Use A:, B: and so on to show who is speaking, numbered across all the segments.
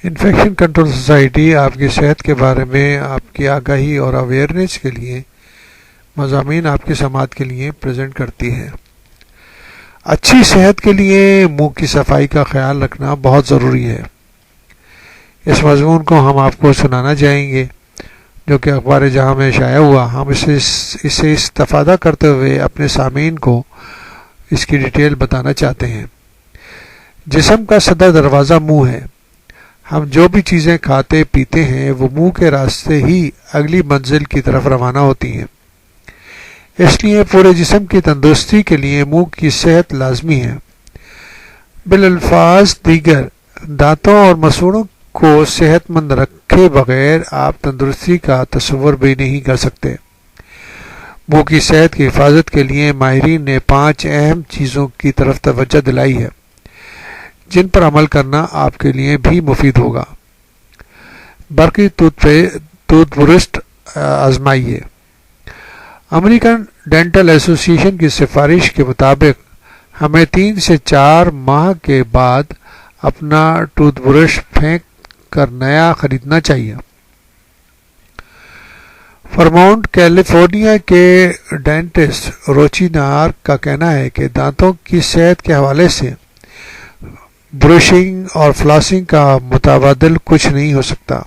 A: Infection control society آپ کی صحت کے بارے میں آپ کی آگاہی اور اویئرنیس کے لیے مضامین آپ کی سماعت کے لیے پریزنٹ کرتی ہے۔ اچھی صحت کے لیے منہ کی صفائی کا خیال رکھنا بہت ضروری ہے۔ اس مضمون کو ہم آپ کو سنانا چاہیں گے جو کہ اخبار جہاں میں شائع ہوا۔ ہم اسے استفادہ کرتے ہوئے اپنے سامعین کو اس کی ڈیٹیل بتانا چاہتے ہیں۔ جسم کا صدر دروازہ منہ ہے۔ ہم جو بھی چیزیں کھاتے پیتے ہیں وہ منہ کے راستے ہی اگلی منزل کی طرف روانہ ہوتی ہیں۔ اس لیے پورے جسم کی تندرستی کے لیے منہ کی صحت لازمی ہے۔ بالالفاظ دیگر، دانتوں اور مسوڑوں کو صحت مند رکھے بغیر آپ تندرستی کا تصور بھی نہیں کر سکتے۔ منہ کی صحت کی حفاظت کے لیے ماہرین نے 5 اہم چیزوں کی طرف توجہ دلائی ہے جن پر عمل کرنا آپ کے لیے بھی مفید ہوگا۔ برقی ٹوتھ برش آزمائیے۔ امریکن ڈینٹل ایسوسی ایشن کی سفارش کے مطابق ہمیں 3 سے 4 ماہ کے بعد اپنا ٹوتھ برش پھینک کر نیا خریدنا چاہیے۔ فرمونٹ کیلیفورنیا کے ڈینٹسٹ روچی نار کا کہنا ہے کہ دانتوں کی صحت کے حوالے سے برشنگ اور فلاسنگ کا متبادل کچھ نہیں ہو سکتا،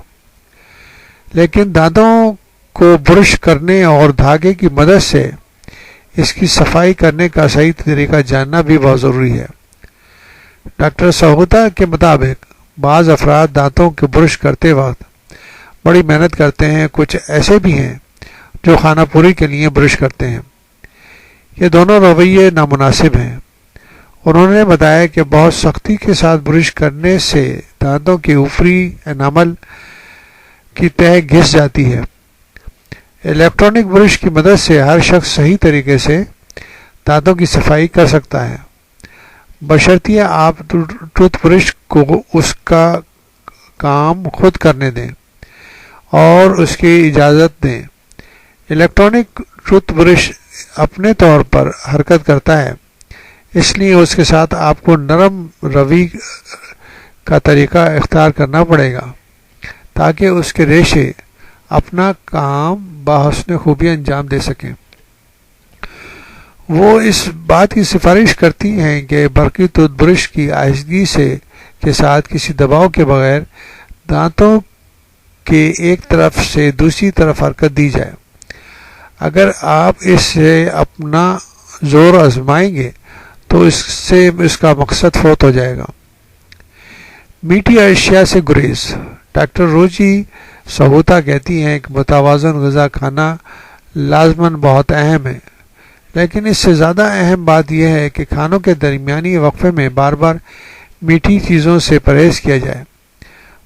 A: لیکن دانتوں کو برش کرنے اور دھاگے کی مدد سے اس کی صفائی کرنے کا صحیح طریقہ جاننا بھی بہت ضروری ہے۔ ڈاکٹر سہوتا کے مطابق بعض افراد دانتوں کے برش کرتے وقت بڑی محنت کرتے ہیں، کچھ ایسے بھی ہیں جو خانہ پوری کے لیے برش کرتے ہیں۔ یہ دونوں رویے نامناسب ہیں۔ انہوں نے بتایا کہ بہت سختی کے ساتھ برش کرنے سے دانتوں کی اوپری انامل کی تہہ گھس جاتی ہے۔ الیکٹرانک برش کی مدد سے ہر شخص صحیح طریقے سے دانتوں کی صفائی کر سکتا ہے، بشرطیہ آپ ٹوتھ برش کو اس کا کام خود کرنے دیں اور اس کی اجازت دیں۔ الیکٹرانک ٹوتھ برش اپنے طور پر حرکت کرتا ہے، اس لیے اس کے ساتھ آپ کو نرم روی کا طریقہ اختیار کرنا پڑے گا تاکہ اس کے ریشے اپنا کام بحسن خوبی انجام دے سکیں۔ وہ اس بات کی سفارش کرتی ہیں کہ برقی ٹوتھ برش کی آہستگی کے ساتھ کسی دباؤ کے بغیر دانتوں کے ایک طرف سے دوسری طرف حرکت دی جائے۔ اگر آپ اس سے اپنا زور آزمائیں گے تو اس کا مقصد فوت ہو جائے گا۔ میٹھی اشیاء سے گریز۔ ڈاکٹر روچی سہوتا کہتی ہیں کہ متوازن غذا کھانا لازماً بہت اہم ہے، لیکن اس سے زیادہ اہم بات یہ ہے کہ کھانوں کے درمیانی وقفے میں بار بار میٹھی چیزوں سے پرہیز کیا جائے۔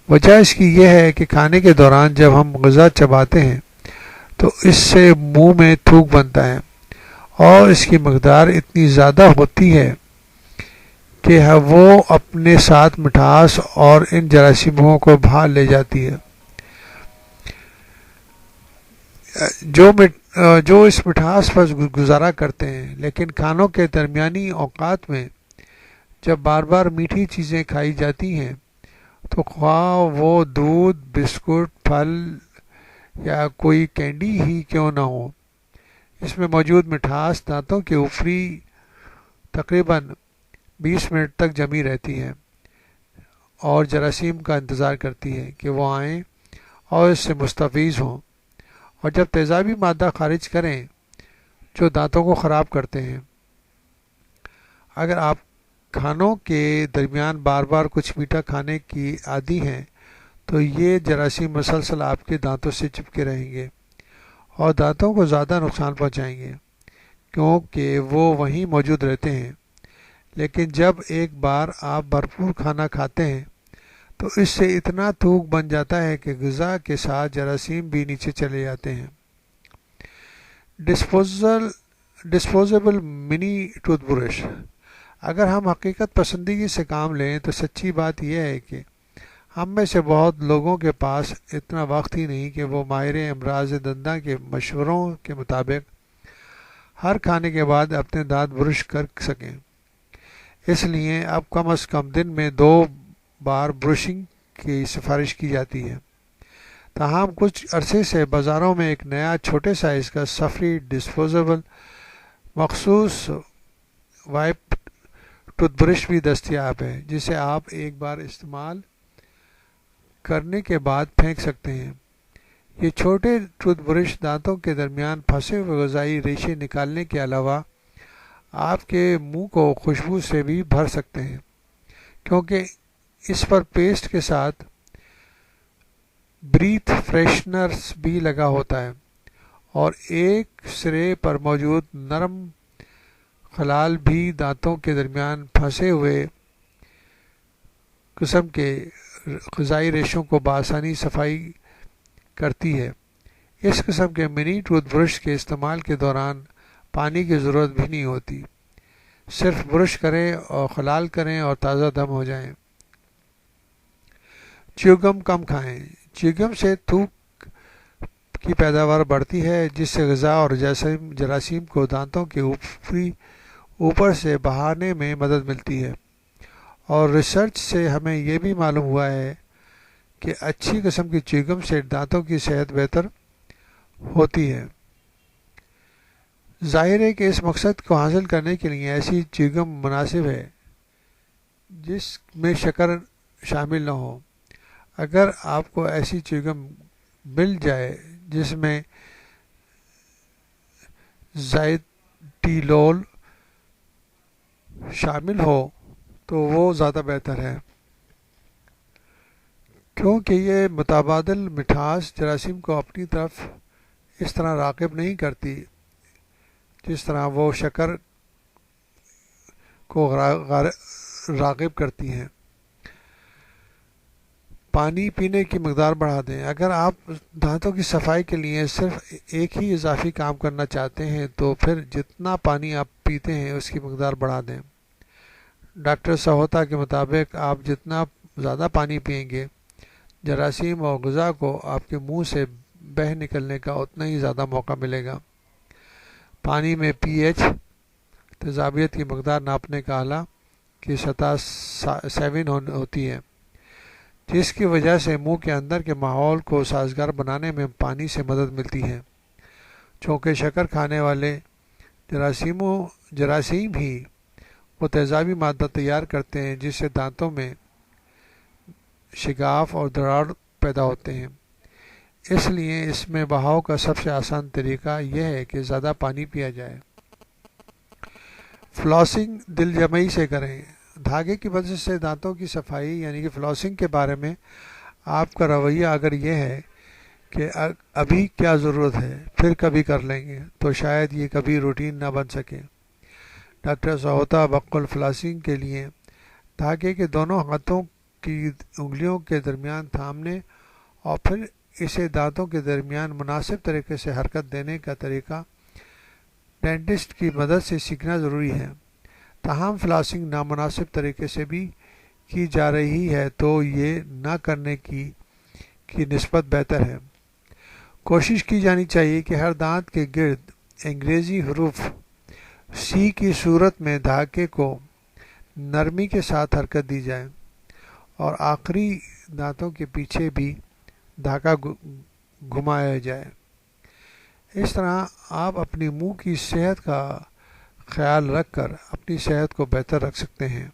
A: وجہ اس کی یہ ہے کہ کھانے کے دوران جب ہم غذا چباتے ہیں تو اس سے منہ میں تھوک بنتا ہے اور اس کی مقدار اتنی زیادہ ہوتی ہے کہ وہ اپنے ساتھ مٹھاس اور ان جراثیموں کو باہر لے جاتی ہے جو اس مٹھاس پر گزارا کرتے ہیں۔ لیکن کھانوں کے درمیانی اوقات میں جب بار بار میٹھی چیزیں کھائی جاتی ہیں تو خواہ وہ دودھ، بسکٹ، پھل یا کوئی کینڈی ہی کیوں نہ ہو، اس میں موجود مٹھاس دانتوں کے اوپری تقریباً 20 منٹ تک جمی رہتی ہے اور جراثیم کا انتظار کرتی ہے کہ وہ آئیں اور اس سے مستفیض ہوں اور جب تیزابی مادہ خارج کریں جو دانتوں کو خراب کرتے ہیں۔ اگر آپ کھانوں کے درمیان بار بار کچھ میٹھا کھانے کی عادی ہیں تو یہ جراثیم مسلسل آپ کے دانتوں سے چپکے رہیں گے اور دانتوں کو زیادہ نقصان پہنچائیں گے کیونکہ وہ وہیں موجود رہتے ہیں۔ لیکن جب ایک بار آپ بھرپور کھانا کھاتے ہیں تو اس سے اتنا تھوک بن جاتا ہے کہ غذا کے ساتھ جراثیم بھی نیچے چلے جاتے ہیں۔ ڈسپوزیبل منی ٹوتھ برش۔ اگر ہم حقیقت پسندگی سے کام لیں تو سچی بات یہ ہے کہ ہم میں سے بہت لوگوں کے پاس اتنا وقت ہی نہیں کہ وہ ماہر امراض دنداں کے مشوروں کے مطابق ہر کھانے کے بعد اپنے دانت برش کر سکیں۔ اس لیے اب کم از کم دن میں 2 بار برشنگ کی سفارش کی جاتی ہے۔ تاہم کچھ عرصے سے بازاروں میں ایک نیا چھوٹے سائز کا سفری ڈسپوزیبل مخصوص وائپ ٹوتھ برش بھی دستیاب ہے، جسے آپ ایک بار استعمال کرنے کے بعد پھینک سکتے ہیں۔ یہ چھوٹے ٹوتھ برش دانتوں کے درمیان پھنسے ہوئے غذائی ریشے نکالنے کے علاوہ آپ کے منہ کو خوشبو سے بھی بھر سکتے ہیں، کیونکہ اس پر پیسٹ کے ساتھ بریتھ فریشنرز بھی لگا ہوتا ہے، اور ایک سرے پر موجود نرم خلال بھی دانتوں کے درمیان پھنسے ہوئے قسم کے غذائی ریشوں کو بآسانی صفائی کرتی ہے۔ اس قسم کے منی ٹوتھ برش کے استعمال کے دوران پانی کی ضرورت بھی نہیں ہوتی، صرف برش کریں اور خلال کریں اور تازہ دم ہو جائیں۔ چیوگم کم کھائیں۔ چیوگم سے تھوک کی پیداوار بڑھتی ہے، جس سے غذا اور جراثیم کو دانتوں کے اوپر سے بہانے میں مدد ملتی ہے، اور ریسرچ سے ہمیں یہ بھی معلوم ہوا ہے کہ اچھی قسم کی چیوگم سے دانتوں کی صحت بہتر ہوتی ہے۔ ظاہر ہے کہ اس مقصد کو حاصل کرنے کے لیے ایسی چیوگم مناسب ہے جس میں شکر شامل نہ ہو۔ اگر آپ کو ایسی چیوگم مل جائے جس میں زائٹیلول شامل ہو تو وہ زیادہ بہتر ہے، کیونکہ یہ متبادل مٹھاس جراثیم کو اپنی طرف اس طرح راغب نہیں کرتی جس طرح وہ شکر کو راغب کرتی ہیں۔ پانی پینے کی مقدار بڑھا دیں۔ اگر آپ دانتوں کی صفائی کے لیے صرف ایک ہی اضافی کام کرنا چاہتے ہیں تو پھر جتنا پانی آپ پیتے ہیں اس کی مقدار بڑھا دیں۔ ڈاکٹر سہوتا کے مطابق آپ جتنا زیادہ پانی پئیں گے، جراثیم اور غذا کو آپ کے منہ سے بہہ نکلنے کا اتنا ہی زیادہ موقع ملے گا۔ پانی میں پی ایچ تیزابیت کی مقدار ناپنے کا آلہ کی سطح 7 ہوتی ہے، جس کی وجہ سے منہ کے اندر کے ماحول کو سازگار بنانے میں پانی سے مدد ملتی ہے۔ چونکہ شکر کھانے والے جراثیم ہی وہ تیزابی مادہ تیار کرتے ہیں جس سے دانتوں میں شگاف اور دراڑ پیدا ہوتے ہیں۔ اس لیے اس میں بہاؤ کا سب سے آسان طریقہ یہ ہے کہ زیادہ پانی پیا جائے۔ فلاسنگ دل جمعی سے کریں۔ دھاگے کی مدد سے دانتوں کی صفائی یعنی کہ فلاسنگ کے بارے میں آپ کا رویہ اگر یہ ہے کہ ابھی کیا ضرورت ہے پھر کبھی کر لیں گے، تو شاید یہ کبھی روٹین نہ بن سکے۔ ڈاکٹر سہوتا بقول فلاسنگ کے لیے دھاگے کے دونوں ہاتھوں کی انگلیوں کے درمیان تھامنے اور پھر اسے دانتوں کے درمیان مناسب طریقے سے حرکت دینے کا طریقہ ڈینٹسٹ کی مدد سے سیکھنا ضروری ہے۔ تاہم فلاسنگ نامناسب طریقے سے بھی کی جا رہی ہے تو یہ نہ کرنے کی نسبت بہتر ہے۔ کوشش کی جانی چاہیے کہ ہر دانت کے گرد انگریزی حروف سی کی صورت میں دھاگے کو نرمی کے ساتھ حرکت دی جائے، اور آخری دانتوں کے پیچھے بھی دھاگا گھمایا جائے۔ اس طرح آپ اپنی منہ کی صحت کا خیال رکھ کر اپنی صحت کو بہتر رکھ سکتے ہیں۔